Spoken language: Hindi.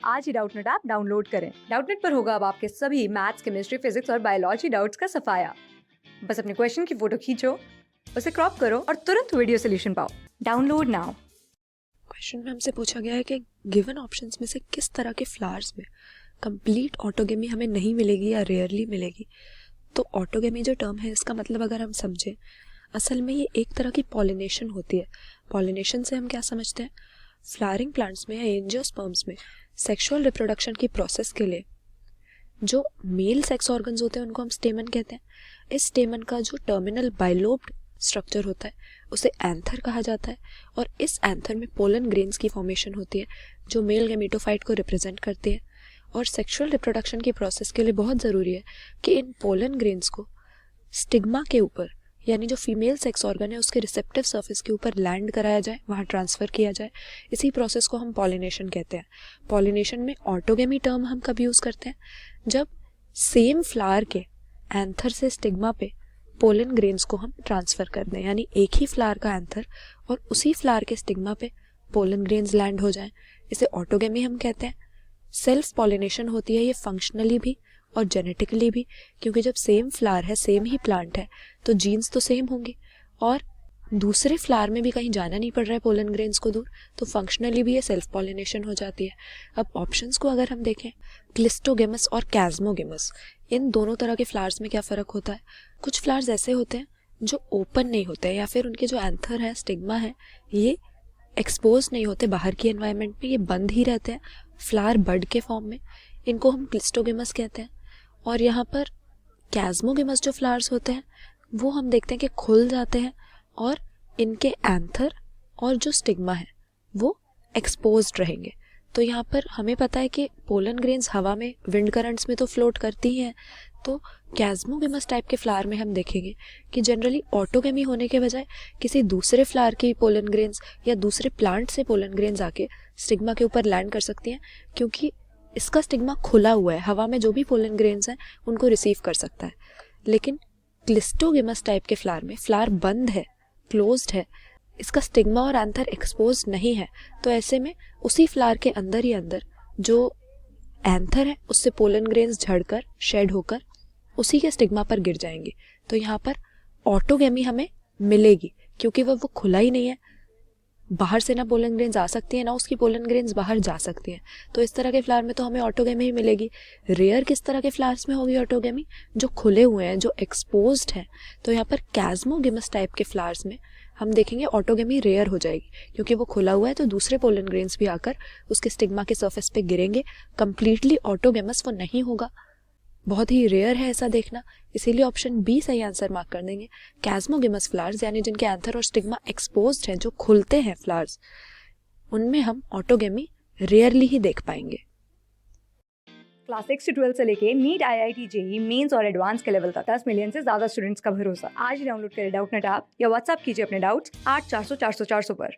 आज ही डाउटनेट ऐप डाउनलोड करें। डाउटनेट पर होगा अब आपके सभी मैथ्स, केमिस्ट्री, फिजिक्स और बायोलॉजी डाउट्स का सफाया। बस अपने क्वेश्चन की फोटो खींचो, उसे क्रॉप करो और तुरंत वीडियो सोल्यूशन पाओ। Download now. क्वेश्चन में हमसे पूछा गया है कि गिवन ऑप्शंस में से किस तरह के फ्लावर्स में कंप्लीट ऑटोगेमी हमें नहीं मिलेगी या रेयरली मिलेगी। तो ऑटोगेमी जो टर्म है, इसका मतलब अगर हम समझें, असल में ये एक तरह की पॉलिनेशन होती है। पॉलिनेशन से हम क्या समझते हैं? फ्लावरिंग प्लांट्स में या एंजियोस्पर्म्स में सेक्सुअल रिप्रोडक्शन की प्रोसेस के लिए जो मेल सेक्स ऑर्गन्स होते हैं उनको हम स्टेमन कहते हैं। इस स्टेमन का जो टर्मिनल बाइलोब्ड स्ट्रक्चर होता है उसे एंथर कहा जाता है, और इस एंथर में पोलन ग्रेन्स की फॉर्मेशन होती है जो मेल गैमेटोफाइट को रिप्रेजेंट करती है। और सेक्सुअल रिप्रोडक्शन की प्रोसेस के लिए बहुत ज़रूरी है कि इन पोलन ग्रेन्स को स्टिग्मा के ऊपर, यानी जो फीमेल सेक्स ऑर्गन है उसके रिसेप्टिव सरफेस के ऊपर लैंड कराया जाए, वहाँ ट्रांसफ़र किया जाए। इसी प्रोसेस को हम पॉलिनेशन कहते हैं। पॉलिनेशन में ऑटोगेमी टर्म हम कब यूज़ करते हैं? जब सेम फ्लावर के एंथर से स्टिग्मा पे पोलन ग्रेन्स को हम ट्रांसफ़र कर दें, यानी एक ही फ्लावर का एंथर और उसी फ्लावर के स्टिग्मा पे पोलन ग्रेन्स लैंड हो जाएं। इसे ऑटोगेमी हम कहते हैं। सेल्फ पॉलिनेशन होती है ये फंक्शनली भी और जेनेटिकली भी, क्योंकि जब सेम फ्लावर है, सेम ही प्लांट है, तो जीन्स तो सेम होंगे और दूसरे फ्लावर में भी कहीं जाना नहीं पड़ रहा है पोलन ग्रेन्स को दूर, तो फंक्शनली भी ये सेल्फ पॉलिनेशन हो जाती है। अब ऑप्शंस को अगर हम देखें, क्लिस्टोगेमस और कैस्मोगेमस, इन दोनों तरह के फ्लावर्स में क्या फ़र्क होता है? कुछ फ्लावर्स ऐसे होते हैं जो ओपन नहीं होते हैं, या फिर उनके जो एंथर है, स्टिग्मा है, ये एक्सपोज नहीं होते बाहर की एनवायरनमेंट में, ये बंद ही रहते हैं फ्लावर बड के फॉर्म में। इनको हम क्लिस्टोगेमस कहते हैं। और यहाँ पर कैस्मोगेमस जो फ्लावर्स होते हैं वो हम देखते हैं कि खुल जाते हैं और इनके एंथर और जो स्टिग्मा है वो एक्सपोज्ड रहेंगे। तो यहाँ पर हमें पता है कि पोलन ग्रेन्स हवा में, विंड करंट्स में तो फ्लोट करती हैं। तो कैस्मोगेमस टाइप के फ्लावर में हम देखेंगे कि जनरली ऑटोगेमी होने के बजाय किसी दूसरे फ्लावर की पोलन ग्रेन्स या दूसरे प्लांट से पोलन ग्रेन्स आके स्टिग्मा के ऊपर लैंड कर सकती हैं, क्योंकि इसका स्टिग्मा खुला हुआ है, हवा में जो भी पोलन ग्रेन्स हैं उनको रिसीव कर सकता है। लेकिन क्लिस्टोगेमस टाइप के फ्लावर में फ्लावर बंद है, क्लोज्ड है, इसका स्टिग्मा और एंथर एक्सपोज नहीं है, तो ऐसे में उसी फ्लावर के अंदर ही अंदर जो एंथर है उससे पोलन ग्रेन्स झड़कर, शेड होकर उसी के स्टिग्मा पर गिर जाएंगे। तो यहाँ पर ऑटोगेमी हमें मिलेगी, क्योंकि वो खुला ही नहीं है, बाहर से ना पोलन ग्रेन्स आ सकती है ना उसकी पोलन ग्रेन्स बाहर जा सकती हैं। तो इस तरह के फ्लावर में तो हमें ऑटोगेमी ही मिलेगी। रेयर किस तरह के फ्लावर्स में होगी ऑटोगेमी? जो खुले हुए हैं, जो एक्सपोज्ड हैं। तो यहाँ पर कैस्मोगेमस टाइप के फ्लावर्स में हम देखेंगे ऑटोगेमी रेयर हो जाएगी, क्योंकि वो खुला हुआ है तो दूसरे पोलन ग्रेन्स भी आकर उसके स्टिग्मा के सर्फेस पे गिरेंगे। कंप्लीटली ऑटोगेमस वो नहीं होगा, बहुत ही रेयर है ऐसा देखना, इसीलिए ऑप्शन बी सही आंसर मार्क कर देंगे। कैस्मोगेमस फ्लावर्स, यानी जिनके एंथर और स्टिग्मा एक्सपोज्ड हैं, जो खुलते हैं फ्लावर्स, उनमें हम ऑटोगेमी रेयरली ही देख पाएंगे। क्लास 6 से 12 से लेके नीट, IIT, JEE मेंस और एडवांस के लेवल तक 10 मिलियन से ज्यादा स्टूडेंट्स का भरोसा। आज ही डाउनलोड करें डाउटनेट ऐप या व्हाट्सएप कीजिए अपने डाउट्स 8400 400 400 पर।